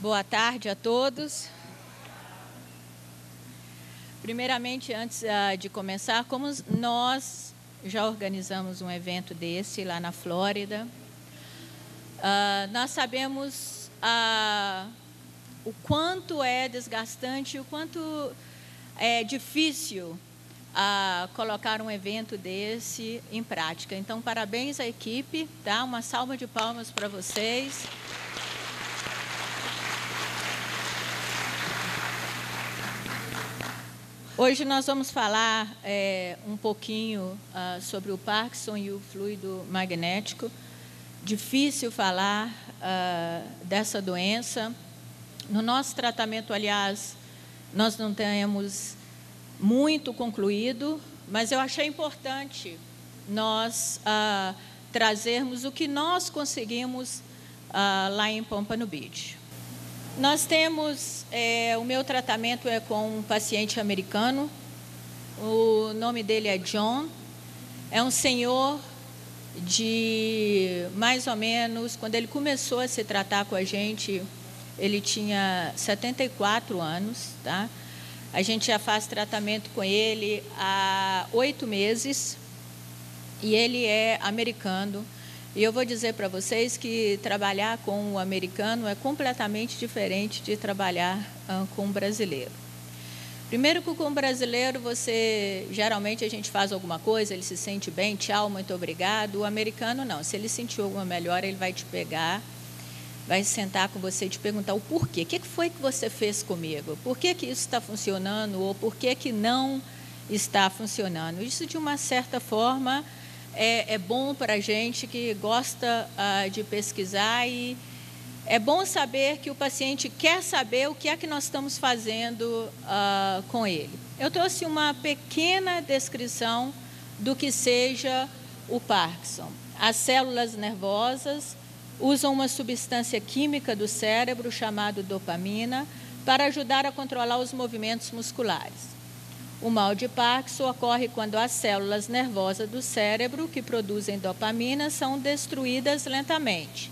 Boa tarde a todos. Primeiramente, antes de começar, como nós já organizamos um evento desse lá na Flórida, nós sabemos o quanto é desgastante, o quanto é difícil colocar um evento desse em prática. Então, parabéns à equipe, tá? Uma salva de palmas para vocês. Hoje nós vamos falar um pouquinho sobre o Parkinson e o fluido magnético. Difícil falar dessa doença. No nosso tratamento, aliás, nós não temos muito concluído, mas eu achei importante nós trazermos o que nós conseguimos lá em Pompano Beach. Nós temos, o meu tratamento é com um paciente americano, o nome dele é John, é um senhor de mais ou menos, quando ele começou a se tratar com a gente, ele tinha 74 anos, tá? A gente já faz tratamento com ele há 8 meses e ele é americano. E eu vou dizer para vocês que trabalhar com o americano é completamente diferente de trabalhar com o brasileiro. Primeiro que com o brasileiro, geralmente a gente faz alguma coisa, ele se sente bem, tchau, muito obrigado. O americano não, se ele sentiu alguma melhora, ele vai te pegar, vai sentar com você e te perguntar o porquê. O que foi que você fez comigo? Por que isso está funcionando ou por que não está funcionando? Isso, de uma certa forma, é bom para a gente que gosta de pesquisar e é bom saber que o paciente quer saber o que é que nós estamos fazendo com ele. Eu trouxe uma pequena descrição do que seja o Parkinson. As células nervosas usam uma substância química do cérebro chamada dopamina para ajudar a controlar os movimentos musculares. O mal de Parkinson ocorre quando as células nervosas do cérebro que produzem dopamina são destruídas lentamente.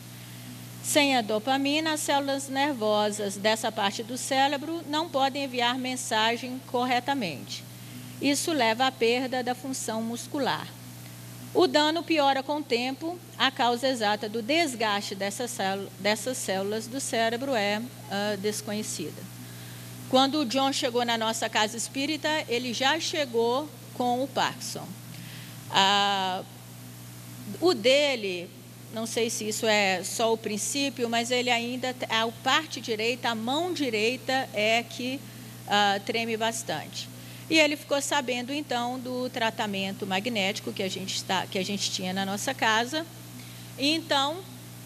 Sem a dopamina, as células nervosas dessa parte do cérebro não podem enviar mensagem corretamente. Isso leva à perda da função muscular. O dano piora com o tempo, a causa exata do desgaste dessas células do cérebro é desconhecida. Quando o John chegou na nossa casa espírita, ele já chegou com o Parkinson. O dele, não sei se isso é só o princípio, mas ele ainda, a parte direita, a mão direita é que treme bastante. E ele ficou sabendo, então, do tratamento magnético que a gente tinha na nossa casa. E, então,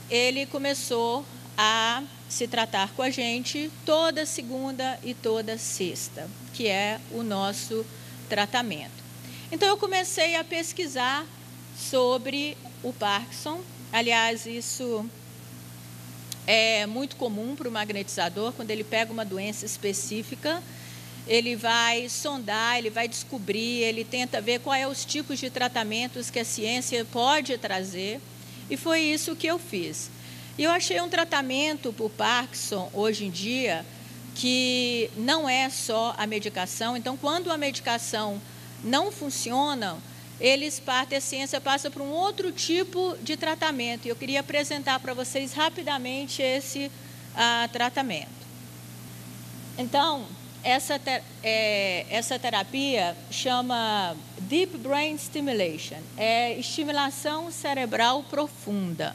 ele começou a se tratar com a gente toda segunda e toda sexta, que é o nosso tratamento. Então, eu comecei a pesquisar sobre o Parkinson. Aliás, isso é muito comum para o magnetizador, quando ele pega uma doença específica, ele vai sondar, ele vai descobrir, ele tenta ver quais são os tipos de tratamentos que a ciência pode trazer, e foi isso que eu fiz. E eu achei um tratamento para o Parkinson, hoje em dia, que não é só a medicação. Então, quando a medicação não funciona, a ciência passa para um outro tipo de tratamento. E eu queria apresentar para vocês rapidamente esse tratamento. Então, essa terapia chama Deep Brain Stimulation, é estimulação cerebral profunda.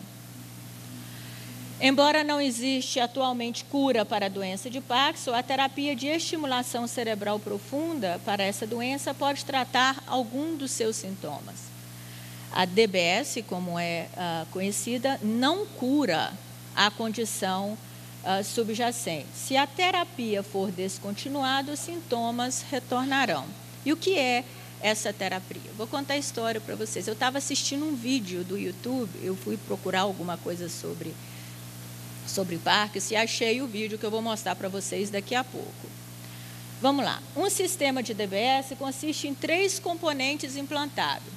Embora não existe atualmente cura para a doença de Parkinson, a terapia de estimulação cerebral profunda para essa doença pode tratar algum dos seus sintomas. A DBS, como é conhecida, não cura a condição subjacente. Se a terapia for descontinuada, os sintomas retornarão. E o que é essa terapia? Vou contar a história para vocês. Eu estava assistindo um vídeo do YouTube, eu fui procurar alguma coisa sobre Parkinson e achei o vídeo que eu vou mostrar para vocês daqui a pouco. Vamos lá. Um sistema de DBS consiste em 3 componentes implantados.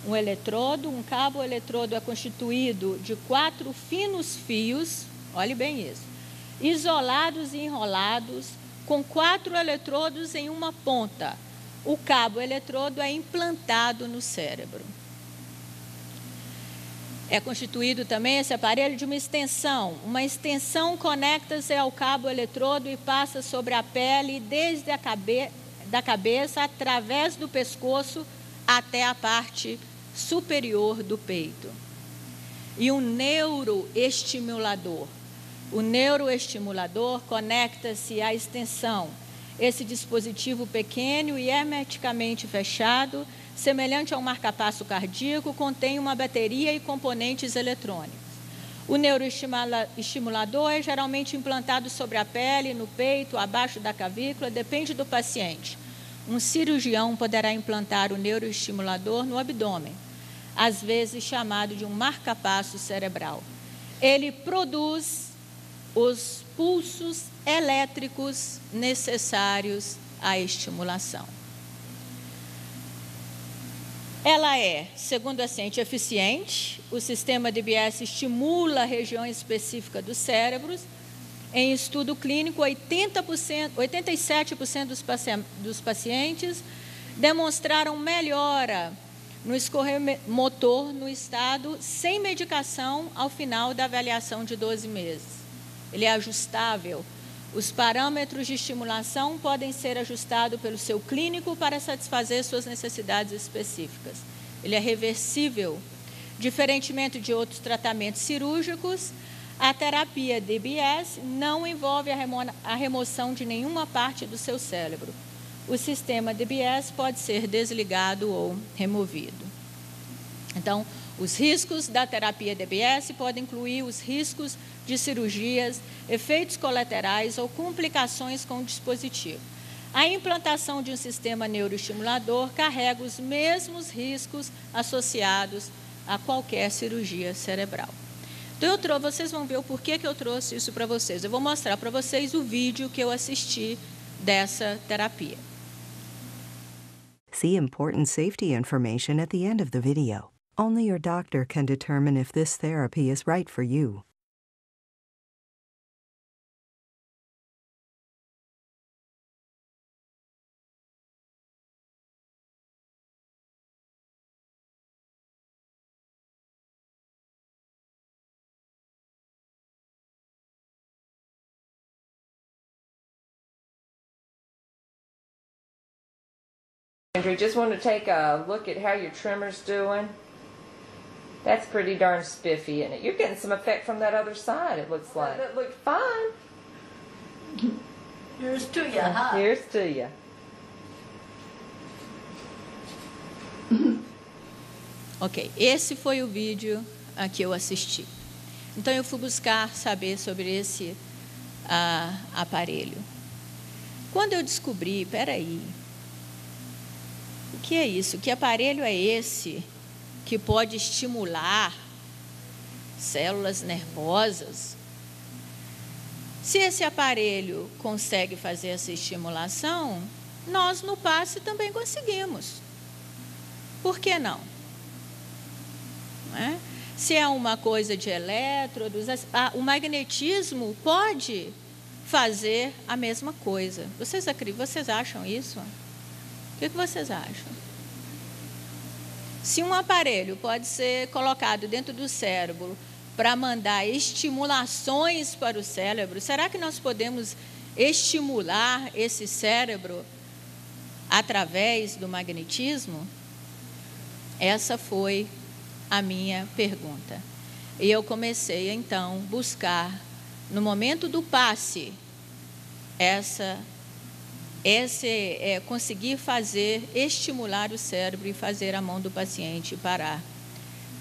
Um eletrodo, um cabo eletrodo é constituído de 4 finos fios, olhe bem isso, isolados e enrolados, com 4 eletrodos em uma ponta. O cabo eletrodo é implantado no cérebro. É constituído também esse aparelho de uma extensão. Uma extensão conecta-se ao cabo eletrodo e passa sobre a pele desde da cabeça, através do pescoço, até a parte superior do peito. E um neuroestimulador. O neuroestimulador conecta-se à extensão. Esse dispositivo pequeno e hermeticamente fechado, semelhante a um marca-passo cardíaco, contém uma bateria e componentes eletrônicos. O neuroestimulador é geralmente implantado sobre a pele, no peito, abaixo da clavícula, depende do paciente. Um cirurgião poderá implantar o neuroestimulador no abdômen, às vezes chamado de um marca-passo cerebral. Ele produz os pulsos elétricos necessários à estimulação. Ela é, segundo a ciência, eficiente. O sistema DBS estimula a região específica dos cérebros. Em estudo clínico, 87% dos pacientes demonstraram melhora no escorrer motor no estado sem medicação ao final da avaliação de 12 meses. Ele é ajustável. Os parâmetros de estimulação podem ser ajustados pelo seu clínico para satisfazer suas necessidades específicas. Ele é reversível. Diferentemente de outros tratamentos cirúrgicos, a terapia DBS não envolve a remoção de nenhuma parte do seu cérebro. O sistema DBS pode ser desligado ou removido. Então, os riscos da terapia DBS podem incluir os riscos de cirurgias, efeitos colaterais ou complicações com o dispositivo. A implantação de um sistema neuroestimulador carrega os mesmos riscos associados a qualquer cirurgia cerebral. Então, vocês vão ver o porquê que eu trouxe isso para vocês. Eu vou mostrar para vocês o vídeo que eu assisti dessa terapia. See important safety information at the end of the video. Only your doctor can determine if this therapy is right for you. Andrew, just want to take a look at how your trimmer's doing. That's pretty darn spiffy, isn't it? You're getting some effect from that other side, it looks like. That looked fine. Here's to you, huh? Here's to you. Ok, esse foi o vídeo a que eu assisti. Então, eu fui buscar saber sobre esse aparelho. Quando eu descobri, peraí, o que é isso? Que aparelho é esse que pode estimular células nervosas? Se esse aparelho consegue fazer essa estimulação, nós no passe também conseguimos. Por que não? Não é? Se é uma coisa de elétrodos, o magnetismo pode fazer a mesma coisa. Vocês acham isso? O que vocês acham? Se um aparelho pode ser colocado dentro do cérebro para mandar estimulações para o cérebro, será que nós podemos estimular esse cérebro através do magnetismo? Essa foi a minha pergunta. E eu então, buscar, no momento do passe, conseguir estimular o cérebro e fazer a mão do paciente parar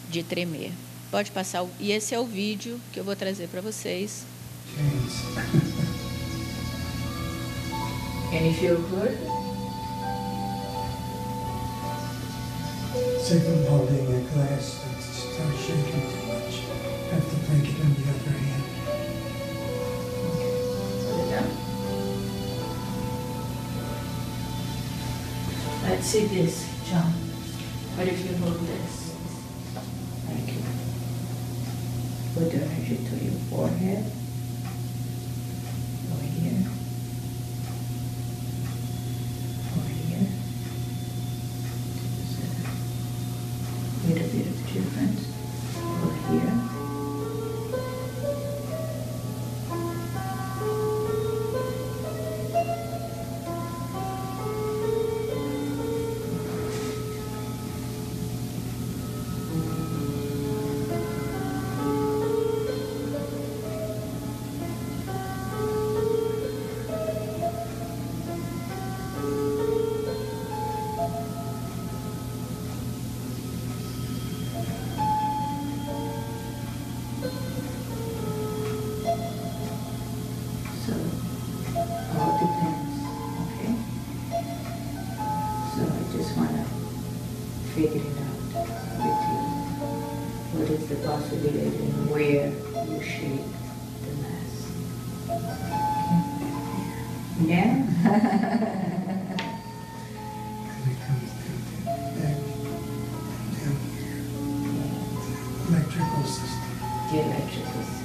de tremer. Pode passar, e esse é o vídeo que eu vou trazer para vocês. Can you feel good? It's like I'm holding a glass that starts shaking too much. I have to take it in the other hand. Put it down. Let's see this, John. What if you hold this? Thank you. Put your energy to your forehead. possibility where you shape the mass. Yeah? And it comes down to back down here. Electrical system. The electrical system.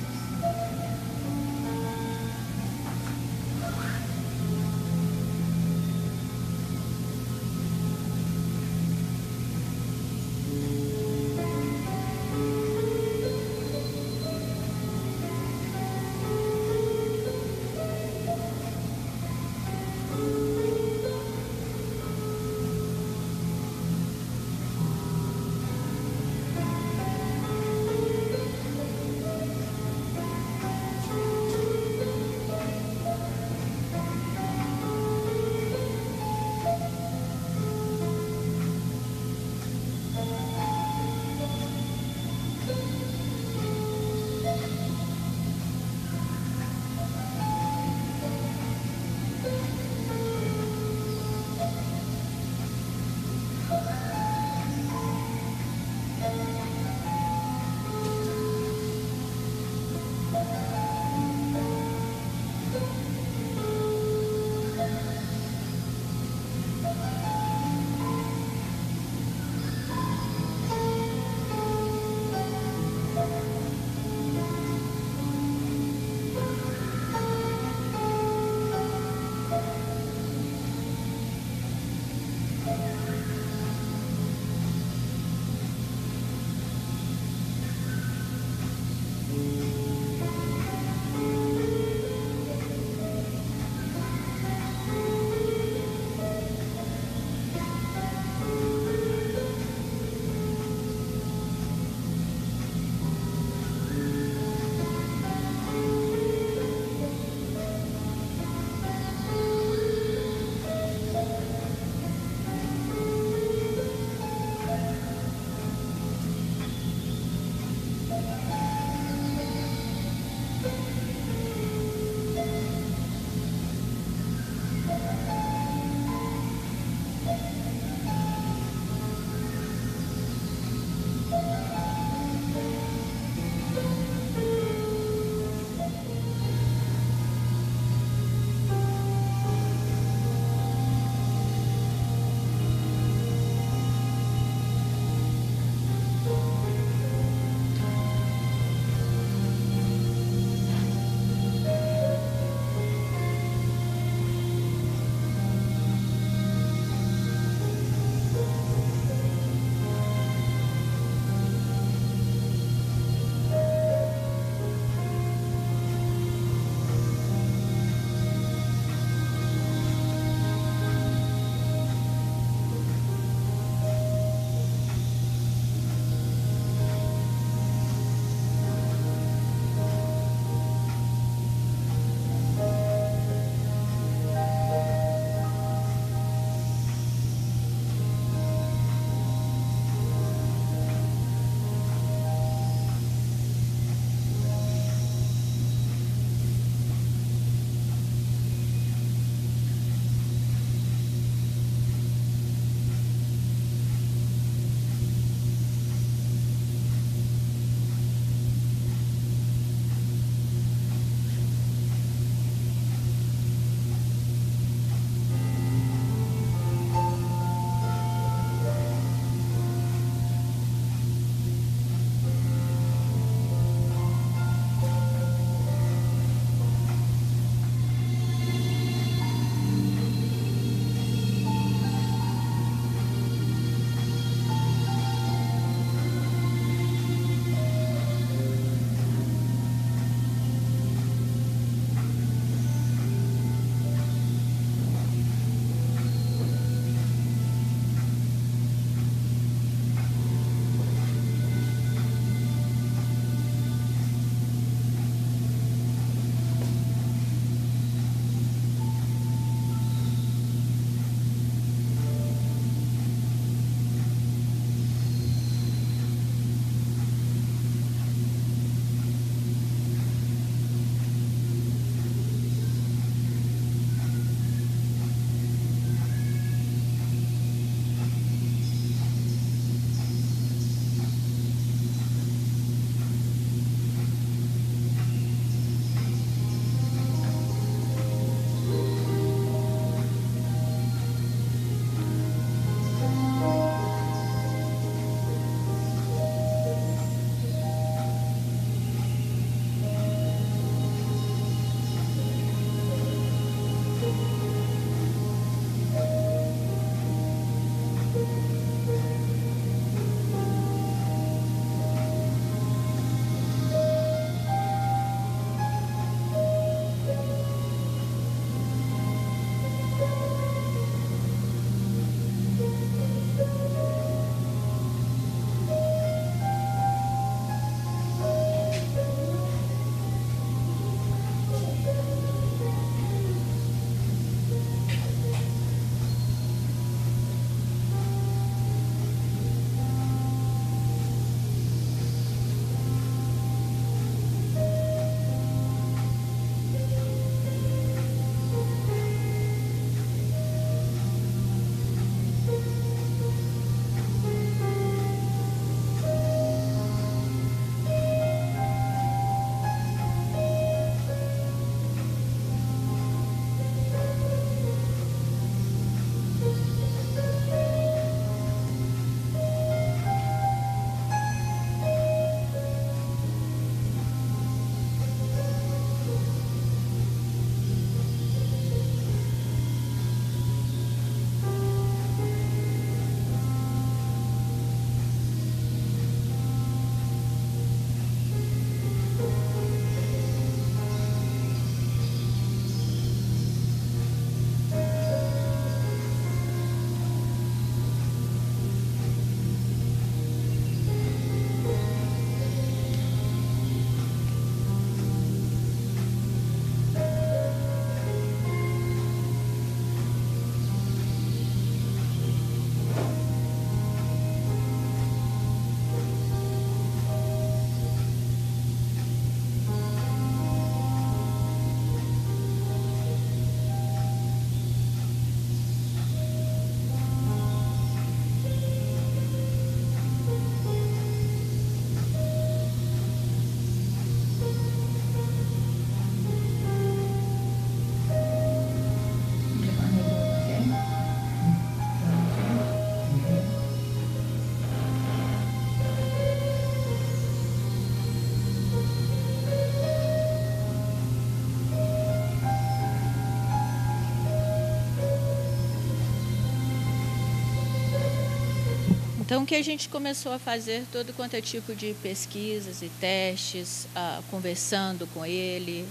Então, o que a gente começou a fazer, todo quanto é tipo de pesquisas e testes, conversando com ele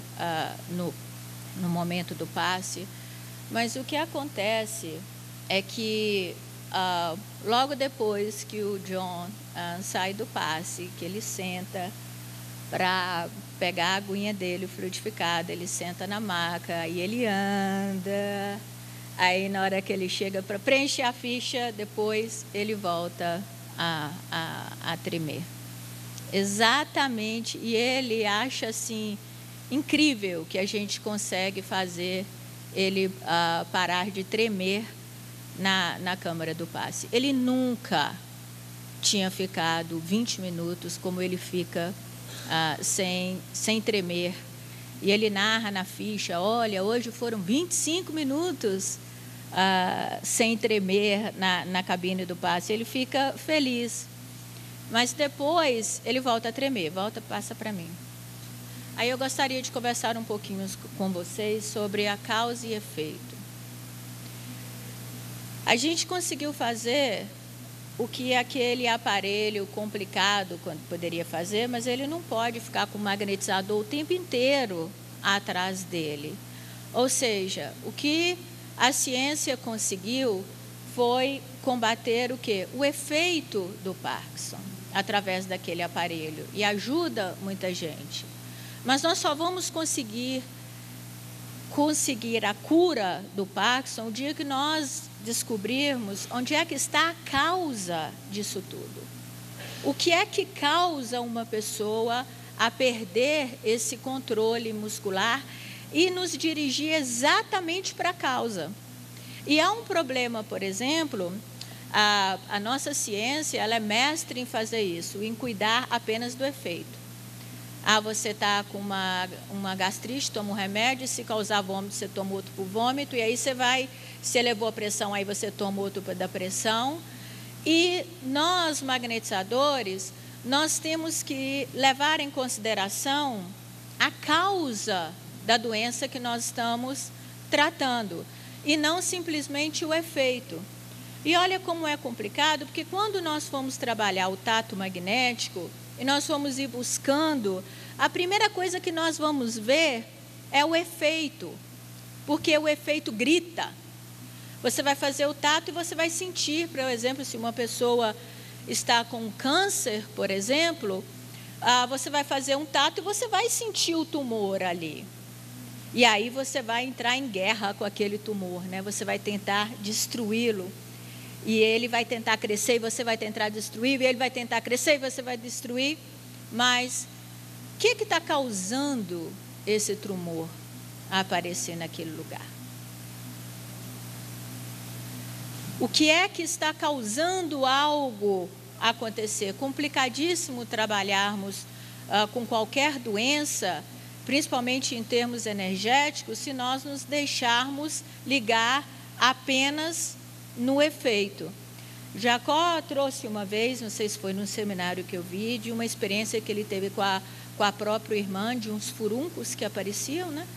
no momento do passe. Mas o que acontece é que, logo depois que o John sai do passe, que ele senta para pegar a aguinha dele, o fluidificado, ele senta na maca, e ele anda. Aí, na hora que ele chega para preencher a ficha, depois ele volta a tremer. Exatamente. E ele acha, assim, incrível que a gente consegue fazer ele parar de tremer na câmara do passe. Ele nunca tinha ficado 20 minutos como ele fica sem tremer. E ele narra na ficha, olha, hoje foram 25 minutos sem tremer na cabine do passe. Ele fica feliz. Mas depois ele volta a tremer, passa para mim. Aí eu gostaria de conversar um pouquinho com vocês sobre a causa e efeito. A gente conseguiu fazer o que aquele aparelho complicado poderia fazer, mas ele não pode ficar com o magnetizador o tempo inteiro atrás dele. Ou seja, o que a ciência conseguiu foi combater o quê? O efeito do Parkinson, através daquele aparelho, e ajuda muita gente. Mas nós só vamos conseguir a cura do Parkinson o dia que nós descobrirmos onde é que está a causa disso tudo. O que é que causa uma pessoa a perder esse controle muscular e nos dirigir exatamente para a causa. E há um problema, por exemplo, a nossa ciência ela é mestre em fazer isso, em cuidar apenas do efeito. Você está com uma gastrite, toma um remédio, se causar vômito, você toma outro para o vômito, e aí você elevou a pressão, aí você toma outro da pressão. E nós, magnetizadores, nós temos que levar em consideração a causa da doença que nós estamos tratando, e não simplesmente o efeito. E olha como é complicado, porque quando nós formos trabalhar o tato magnético, e nós vamos ir buscando, a primeira coisa que nós vamos ver é o efeito, porque o efeito grita. Você vai fazer o tato e você vai sentir, por exemplo, se uma pessoa está com câncer, por exemplo, você vai fazer um tato e você vai sentir o tumor ali. E aí você vai entrar em guerra com aquele tumor, né? Você vai tentar destruí-lo. E ele vai tentar crescer e você vai tentar destruir, e ele vai tentar crescer e você vai destruir. Mas o que está causando esse tumor a aparecer naquele lugar? O que é que está causando algo a acontecer? Complicadíssimo trabalharmos com qualquer doença, principalmente em termos energéticos, se nós nos deixarmos ligar apenas no efeito. Jacó trouxe uma vez, não sei se foi num seminário que eu vi, de uma experiência que ele teve com a própria irmã, de uns furuncos que apareciam, né?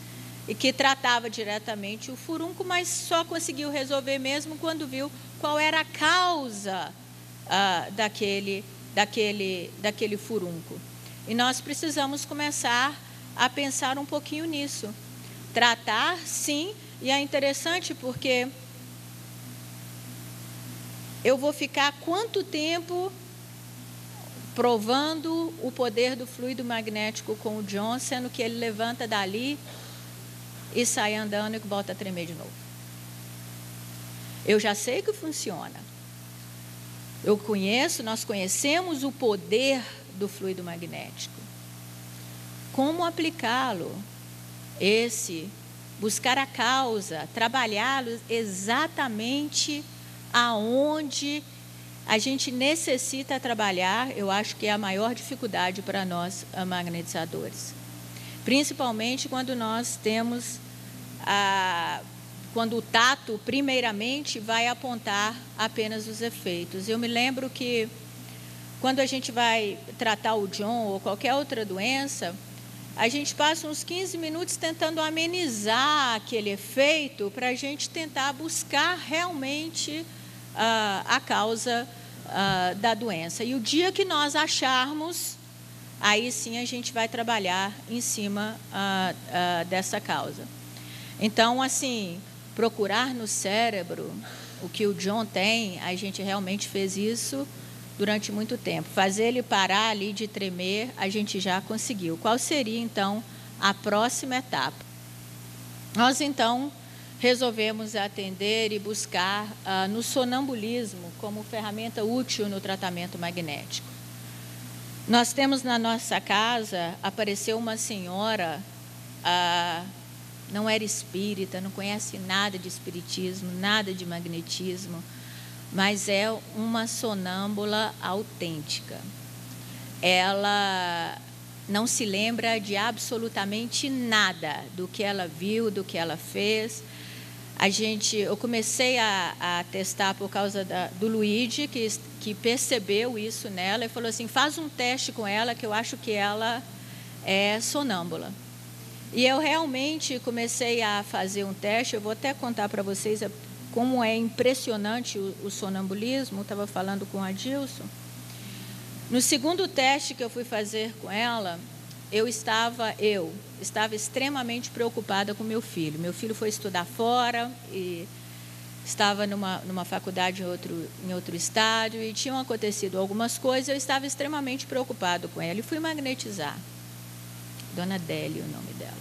E que tratava diretamente o furunco, mas só conseguiu resolver mesmo quando viu qual era a causa daquele furunco. E nós precisamos começar a pensar um pouquinho nisso. Tratar, sim, e é interessante porque eu vou ficar quanto tempo provando o poder do fluido magnético com o John, sendo que ele levanta dali e sai andando e volta a tremer de novo. Eu já sei que funciona. Nós conhecemos o poder do fluido magnético. Como aplicá-lo? Buscar a causa, trabalhá-lo exatamente aonde a gente necessita trabalhar. Eu acho que é a maior dificuldade para nós, magnetizadores. Principalmente quando nós temos quando o tato, primeiramente, vai apontar apenas os efeitos. Eu me lembro que quando a gente vai tratar o John ou qualquer outra doença, a gente passa uns 15 minutos tentando amenizar aquele efeito para a gente tentar buscar realmente a causa da doença. E o dia que nós acharmos, aí sim a gente vai trabalhar em cima dessa causa. Então, assim, procurar no cérebro o que o John tem, a gente realmente fez isso durante muito tempo. Fazer ele parar ali de tremer, a gente já conseguiu. Qual seria, então, a próxima etapa? Nós, então, resolvemos atender e buscar no sonambulismo como ferramenta útil no tratamento magnético. Nós temos na nossa casa, apareceu uma senhora, não era espírita, não conhece nada de espiritismo, nada de magnetismo, mas é uma sonâmbula autêntica. Ela não se lembra de absolutamente nada do que ela viu, do que ela fez. Eu comecei a testar por causa do Luigi, que percebeu isso nela e falou assim, faz um teste com ela que eu acho que ela é sonâmbula. E eu realmente comecei a fazer um teste, eu vou até contar para vocês como é impressionante o sonambulismo, eu estava falando com a Adilson. No segundo teste que eu fui fazer com ela, eu estava extremamente preocupada com meu filho. Meu filho foi estudar fora e estava numa faculdade em outro estado e tinham acontecido algumas coisas, eu estava extremamente preocupado com ela e fui magnetizar. Dona Délia, o nome dela.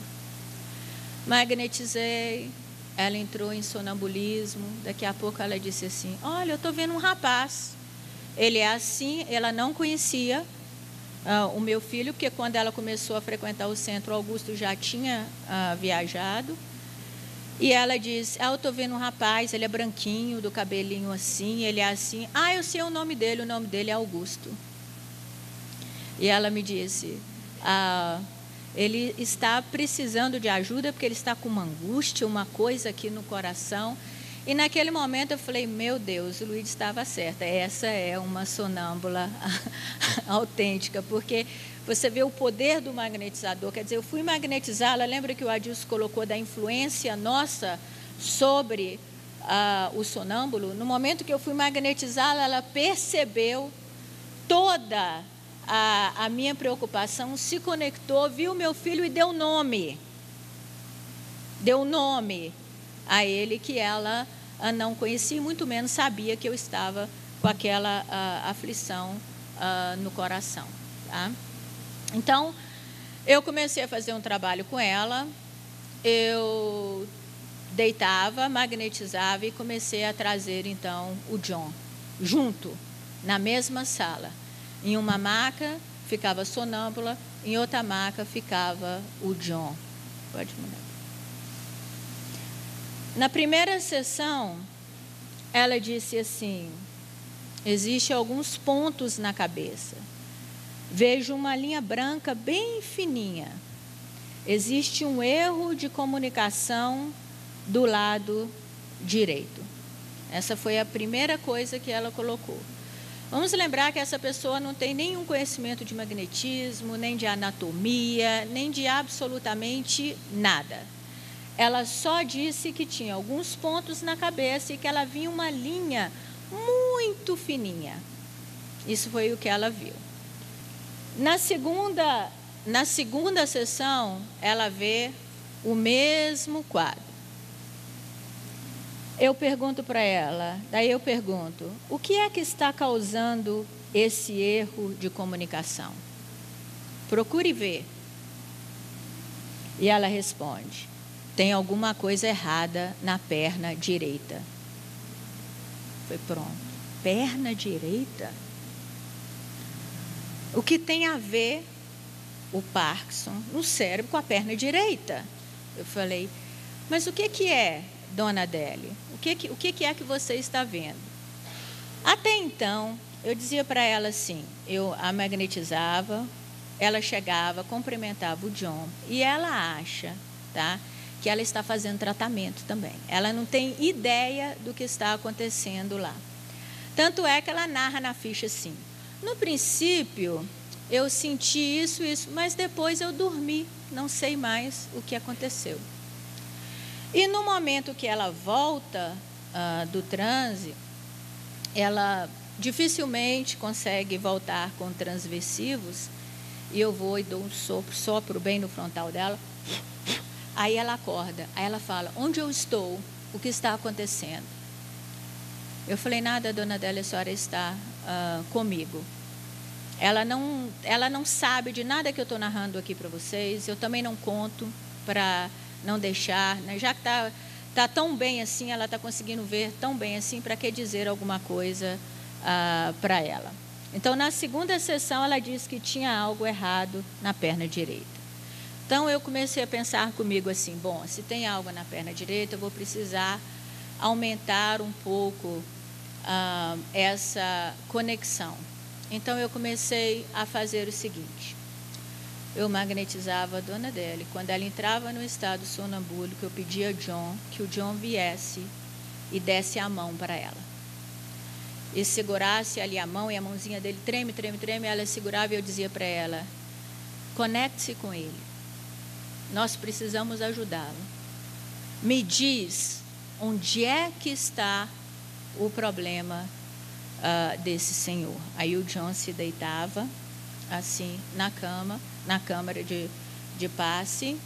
Magnetizei, ela entrou em sonambulismo, daqui a pouco ela disse assim, olha, eu estou vendo um rapaz, ele é assim, ela não conhecia o meu filho, porque quando ela começou a frequentar o centro, Augusto já tinha viajado, e ela disse, eu estou vendo um rapaz, ele é branquinho, do cabelinho assim, ele é assim, eu sei o nome dele é Augusto. E ela me disse, ele está precisando de ajuda, porque ele está com uma angústia, uma coisa aqui no coração. E naquele momento eu falei, meu Deus, o Luiz estava certo, essa é uma sonâmbula autêntica, porque você vê o poder do magnetizador, quer dizer, eu fui magnetizá-la, lembra que o Adilson colocou da influência nossa sobre o sonâmbulo? No momento que eu fui magnetizá-la, ela percebeu toda a minha preocupação, se conectou, viu meu filho e deu nome a ele, que ela não conhecia, muito menos sabia que eu estava com aquela aflição no coração. Tá? Então, eu comecei a fazer um trabalho com ela, eu deitava, magnetizava e comecei a trazer, então, o John, junto, na mesma sala. Em uma maca ficava a sonâmbula, em outra maca ficava o John. Pode mudar. Na primeira sessão, ela disse assim, existem alguns pontos na cabeça. Vejo uma linha branca bem fininha. Existe um erro de comunicação do lado direito. Essa foi a primeira coisa que ela colocou. Vamos lembrar que essa pessoa não tem nenhum conhecimento de magnetismo, nem de anatomia, nem de absolutamente nada. Ela só disse que tinha alguns pontos na cabeça e que ela via uma linha muito fininha. Isso foi o que ela viu. Na segunda sessão, ela vê o mesmo quadro. Eu pergunto para ela, daí eu pergunto, o que é que está causando esse erro de comunicação? Procure ver. E ela responde, tem alguma coisa errada na perna direita. Foi pronto. Perna direita? O que tem a ver o Parkinson no cérebro com a perna direita? Eu falei, mas o que é, Dona Adélia? O que é que você está vendo? Até então, eu dizia para ela assim, eu a magnetizava, ela chegava, cumprimentava o John, e ela acha, tá, que ela está fazendo tratamento também. Ela não tem ideia do que está acontecendo lá. Tanto é que ela narra na ficha assim, no princípio, eu senti isso, mas depois eu dormi, não sei mais o que aconteceu. E no momento que ela volta do transe, ela dificilmente consegue voltar com transversivos, e eu vou e dou um sopro bem no frontal dela. Aí ela acorda, aí ela fala: onde eu estou? O que está acontecendo? Eu falei: nada, dona Adélia, a senhora está comigo. Ela não sabe de nada que eu estou narrando aqui para vocês, eu também não conto para não deixar, né? Já que está tão bem assim, ela está conseguindo ver tão bem assim, para que dizer alguma coisa para ela? Então, na segunda sessão, ela disse que tinha algo errado na perna direita. Então, eu comecei a pensar comigo assim: bom, se tem algo na perna direita, eu vou precisar aumentar um pouco essa conexão. Então, eu comecei a fazer o seguinte: eu magnetizava a dona Adélia. Quando ela entrava no estado sonambúlico, eu pedia a John que o John viesse e desse a mão para ela. E segurasse ali a mão, e a mãozinha dele treme, treme, treme, ela segurava, e eu dizia para ela: conecte-se com ele, nós precisamos ajudá-lo. Me diz onde é que está o problema desse senhor. Aí o John se deitava assim na cama, na câmara de passe,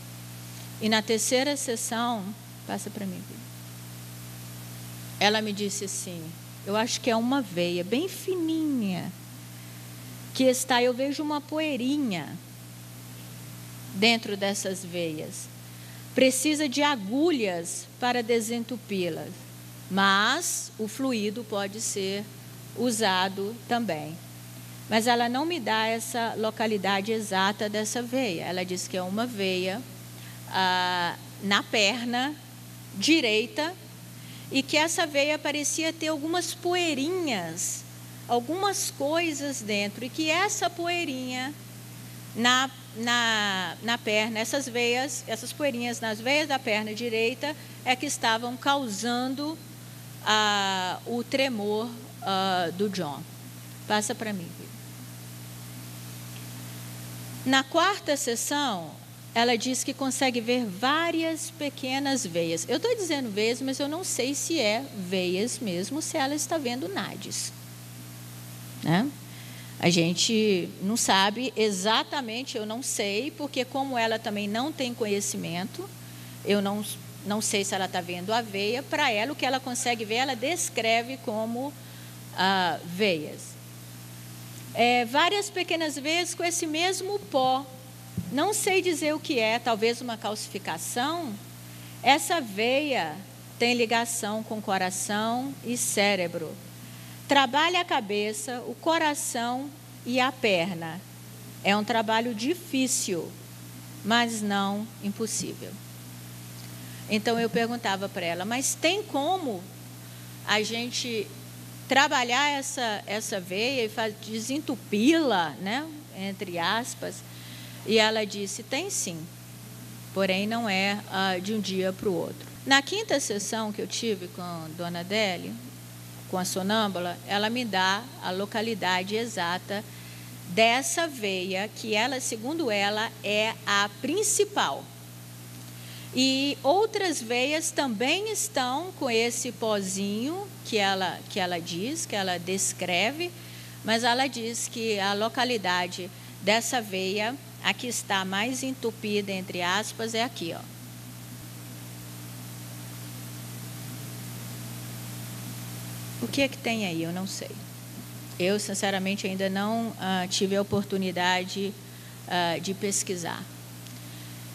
e na terceira sessão, passa para mim, ela me disse assim: eu acho que é uma veia bem fininha que está, eu vejo uma poeirinha dentro dessas veias. Precisa de agulhas para desentupi-las, mas o fluido pode ser usado também. Mas ela não me dá essa localidade exata dessa veia. Ela diz que é uma veia na perna direita, e que essa veia parecia ter algumas poeirinhas, algumas coisas dentro, e que essa poeirinha na perna, essas veias, essas poeirinhas nas veias da perna direita é que estavam causando o tremor do John. Passa para mim. Na quarta sessão, ela diz que consegue ver várias pequenas veias. Eu estou dizendo veias, mas eu não sei se é veias mesmo, se ela está vendo nades, né? A gente não sabe exatamente, eu não sei, porque como ela também não tem conhecimento, eu não sei se ela está vendo a veia. Para ela, o que ela consegue ver, ela descreve como veias. Várias pequenas veias com esse mesmo pó. Não sei dizer o que é, talvez uma calcificação. Essa veia tem ligação com coração e cérebro. Trabalha a cabeça, o coração e a perna. É um trabalho difícil, mas não impossível. Então eu perguntava para ela: mas tem como a gente trabalhar essa veia e desentupi-la, né, entre aspas? E ela disse: tem sim, porém não é de um dia para o outro. Na quinta sessão que eu tive com a dona Adélia, com a sonâmbula, ela me dá a localidade exata dessa veia, que ela, segundo ela, é a principal. E outras veias também estão com esse pozinho que ela diz, que ela descreve, mas ela diz que a localidade dessa veia, a que está mais entupida, entre aspas, é aqui, ó. O que é que tem aí? Eu não sei. Eu, sinceramente, ainda não tive a oportunidade de pesquisar.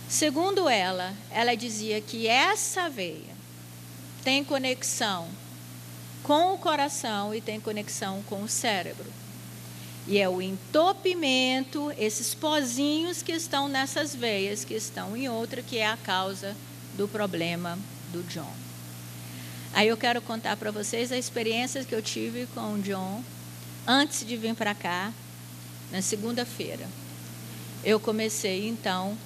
Segundo ela dizia que essa veia tem conexão com o coração e tem conexão com o cérebro. E é o entupimento, esses pozinhos que estão nessas veias, que estão em outra, que é a causa do problema do John. Aí eu quero contar para vocês a experiência que eu tive com o John antes de vir para cá, na segunda-feira. Eu comecei, então,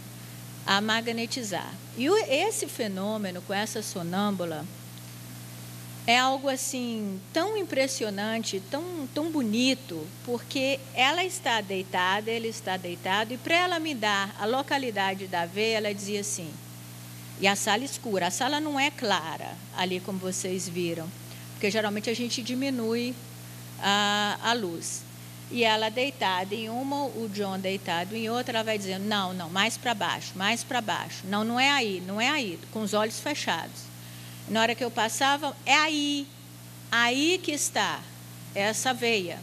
a magnetizar. E esse fenômeno com essa sonâmbula é algo assim tão impressionante, tão bonito, porque ela está deitada, ele está deitado, e para ela me dar a localidade da veia, ela dizia assim, e a sala escura, a sala não é clara, ali como vocês viram, porque geralmente a gente diminui a luz. E ela deitada em uma, o John deitado em outra, ela vai dizendo, não, não, mais para baixo, não, não é aí, com os olhos fechados. Na hora que eu passava, é aí que está essa veia.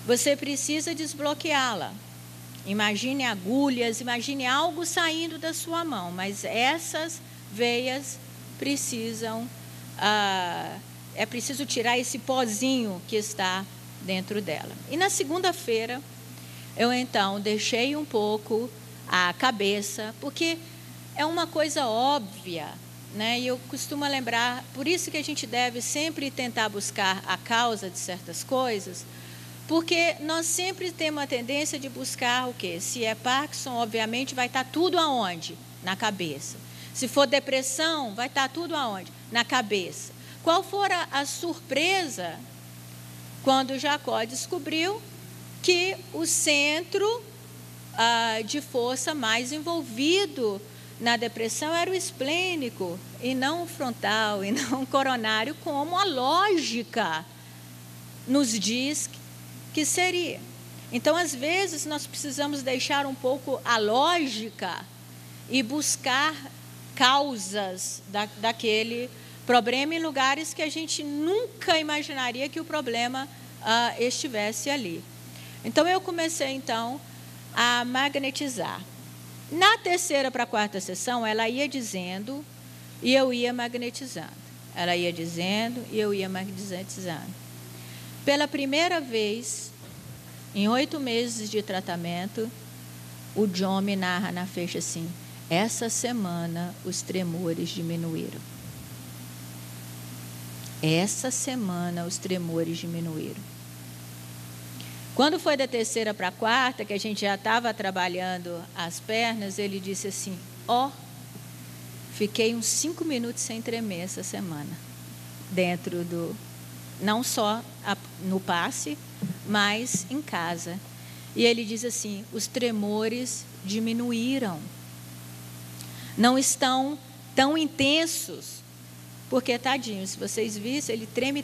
Você precisa desbloqueá-la. Imagine agulhas, imagine algo saindo da sua mão, mas essas veias precisam, é preciso tirar esse pozinho que está dentro dela. E na segunda-feira, eu então deixei um pouco a cabeça, porque é uma coisa óbvia, né? E eu costumo lembrar, por isso que a gente deve sempre tentar buscar a causa de certas coisas, porque nós sempre temos a tendência de buscar o quê? Se é Parkinson, obviamente, vai estar tudo aonde? Na cabeça. Se for depressão, vai estar tudo aonde? Na cabeça. Qual for a surpresa quando Jacó descobriu que o centro de força mais envolvido na depressão era o esplênico, e não o frontal, e não o coronário, como a lógica nos diz que seria. Então, às vezes, nós precisamos deixar um pouco a lógica e buscar causas daquele problema em lugares que a gente nunca imaginaria que o problema estivesse ali. Então, eu comecei, então, a magnetizar. Na terceira para a quarta sessão, ela ia dizendo e eu ia magnetizando. Ela ia dizendo e eu ia magnetizando. Pela primeira vez, em 8 meses de tratamento, o John me narra na fecha assim, essa semana os tremores diminuíram. Essa semana os tremores diminuíram. Quando foi da terceira para a quarta, que a gente já estava trabalhando as pernas, ele disse assim, fiquei uns 5 minutos sem tremer essa semana. Dentro do, não só no passe, mas em casa. E ele diz assim, os tremores diminuíram. Não estão tão intensos. Porque, tadinho, se vocês vissem, ele treme.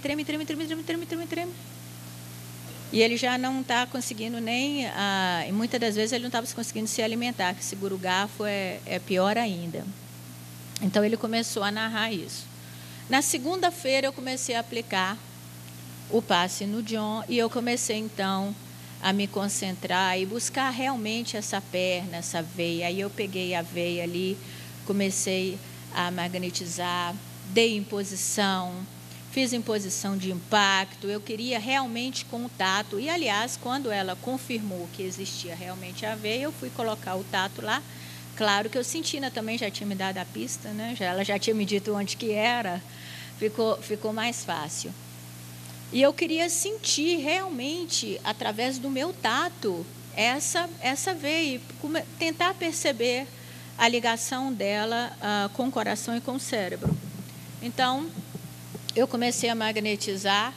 E ele já não está conseguindo nem, e muitas das vezes ele não estava conseguindo se alimentar, que segura o garfo é pior ainda. Então, ele começou a narrar isso. Na segunda-feira, eu comecei a aplicar o passe no John, e eu comecei, então, a me concentrar e buscar realmente essa perna, essa veia. Aí eu peguei a veia ali, comecei a magnetizar, dei imposição, fiz imposição de impacto, eu queria realmente com o tato. E, aliás, quando ela confirmou que existia realmente a veia, eu fui colocar o tato lá. Claro que eu senti, né, também já tinha me dado a pista, né? Ela já tinha me dito onde que era, ficou mais fácil. E eu queria sentir realmente, através do meu tato, essa veia, tentar perceber a ligação dela com o coração e com o cérebro. Então, eu comecei a magnetizar,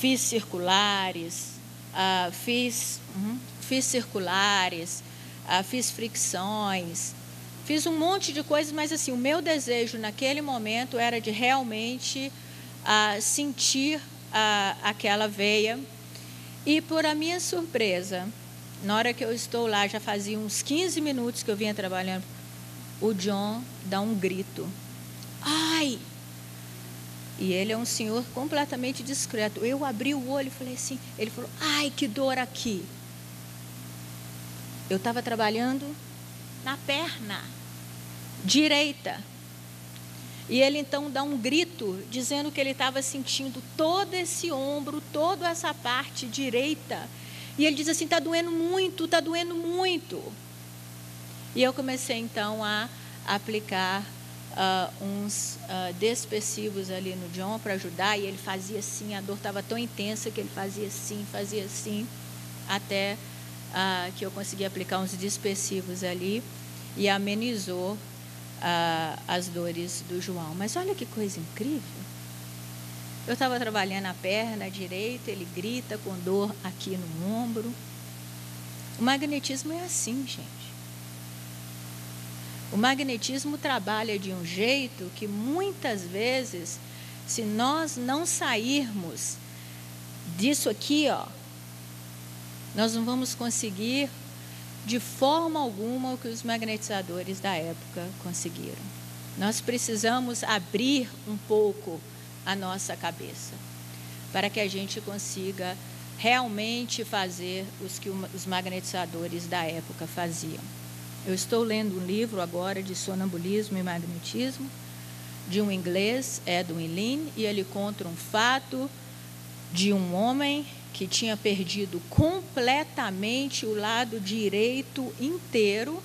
fiz circulares, fiz fricções, fiz um monte de coisas, mas assim, o meu desejo naquele momento era de realmente sentir aquela veia. E, por a minha surpresa, na hora que eu estou lá, já fazia uns 15 minutos que eu vinha trabalhando, o John dá um grito. Ai! E ele é um senhor completamente discreto. Eu abri o olho e falei assim, ele falou, ai, que dor aqui. Eu estava trabalhando na perna direita. E ele então dá um grito, dizendo que ele estava sentindo todo esse ombro, toda essa parte direita. E ele diz assim, está doendo muito, está doendo muito. E eu comecei então a aplicar uns despersivos ali no John para ajudar, e ele fazia assim, a dor estava tão intensa que ele fazia assim, até que eu consegui aplicar uns dispersivos ali e amenizou as dores do João. Mas olha que coisa incrível. Eu estava trabalhando a perna direita, ele grita com dor aqui no ombro. O magnetismo é assim, gente. O magnetismo trabalha de um jeito que muitas vezes se nós não sairmos disso aqui, ó, nós não vamos conseguir de forma alguma o que os magnetizadores da época conseguiram. Nós precisamos abrir um pouco a nossa cabeça para que a gente consiga realmente fazer os que os magnetizadores da época faziam. Eu estou lendo um livro agora de sonambulismo e magnetismo, de um inglês, Edwin Lin, e ele conta um fato de um homem que tinha perdido completamente o lado direito inteiro,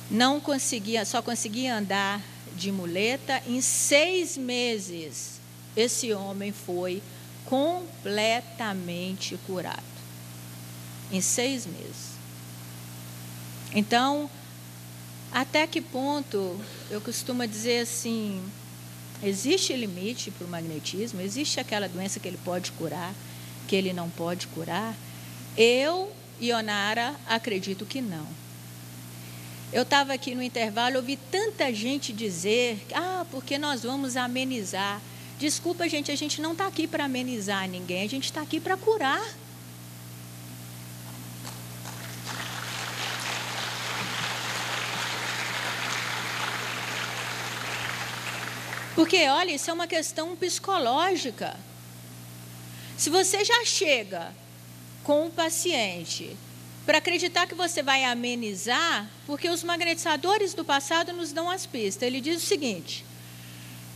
não conseguia, só conseguia andar de muleta. Em 6 meses, esse homem foi completamente curado. Em 6 meses. Então, até que ponto, eu costumo dizer assim, existe limite para o magnetismo? Existe aquela doença que ele pode curar, que ele não pode curar? Eu, Ionara, acredito que não. Eu estava aqui no intervalo, ouvi tanta gente dizer, porque nós vamos amenizar. Desculpa, gente, a gente não está aqui para amenizar ninguém, a gente está aqui para curar. Porque, olha, isso é uma questão psicológica. Se você já chega com um paciente para acreditar que você vai amenizar, porque os magnetizadores do passado nos dão as pistas. Ele diz o seguinte,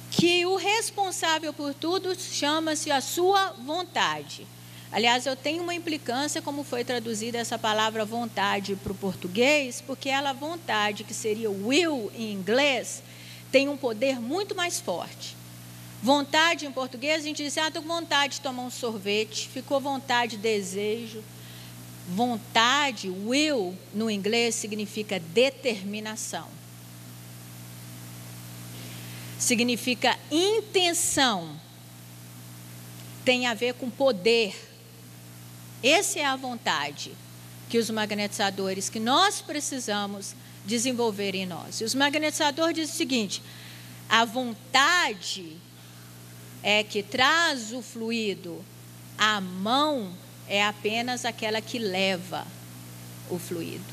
que o responsável por tudo chama-se a sua vontade. Aliás, eu tenho uma implicância como foi traduzida essa palavra vontade para o português, porque ela, vontade, que seria will em inglês, tem um poder muito mais forte. Vontade em português, a gente diz, estou com vontade de tomar um sorvete, ficou vontade, desejo. Vontade, will, no inglês, significa determinação. Significa intenção. Tem a ver com poder. Essa é a vontade que os magnetizadores, que nós precisamos desenvolver em nós. E os magnetizadores dizem o seguinte, a vontade é que traz o fluido, a mão é apenas aquela que leva o fluido.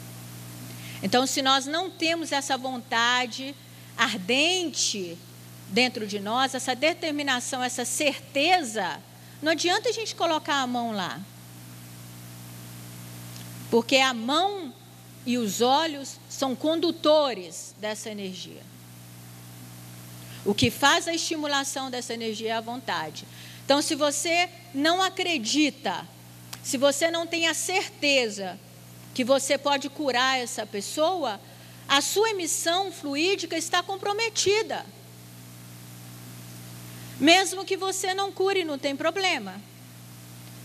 Então, se nós não temos essa vontade ardente dentro de nós, essa determinação, essa certeza, não adianta a gente colocar a mão lá. Porque a mão e os olhos são condutores dessa energia. O que faz a estimulação dessa energia é a vontade. Então, se você não acredita, se você não tem a certeza que você pode curar essa pessoa, a sua emissão fluídica está comprometida. Mesmo que você não cure, não tem problema.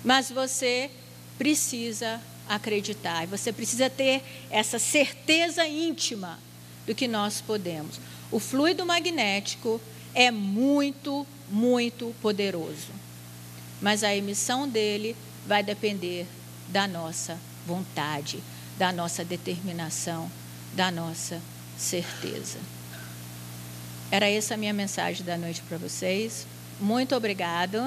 Mas você precisa acreditar, você precisa ter essa certeza íntima do que nós podemos. O fluido magnético é muito, muito poderoso. Mas a emissão dele vai depender da nossa vontade, da nossa determinação, da nossa certeza. Era essa a minha mensagem da noite para vocês. Muito obrigado.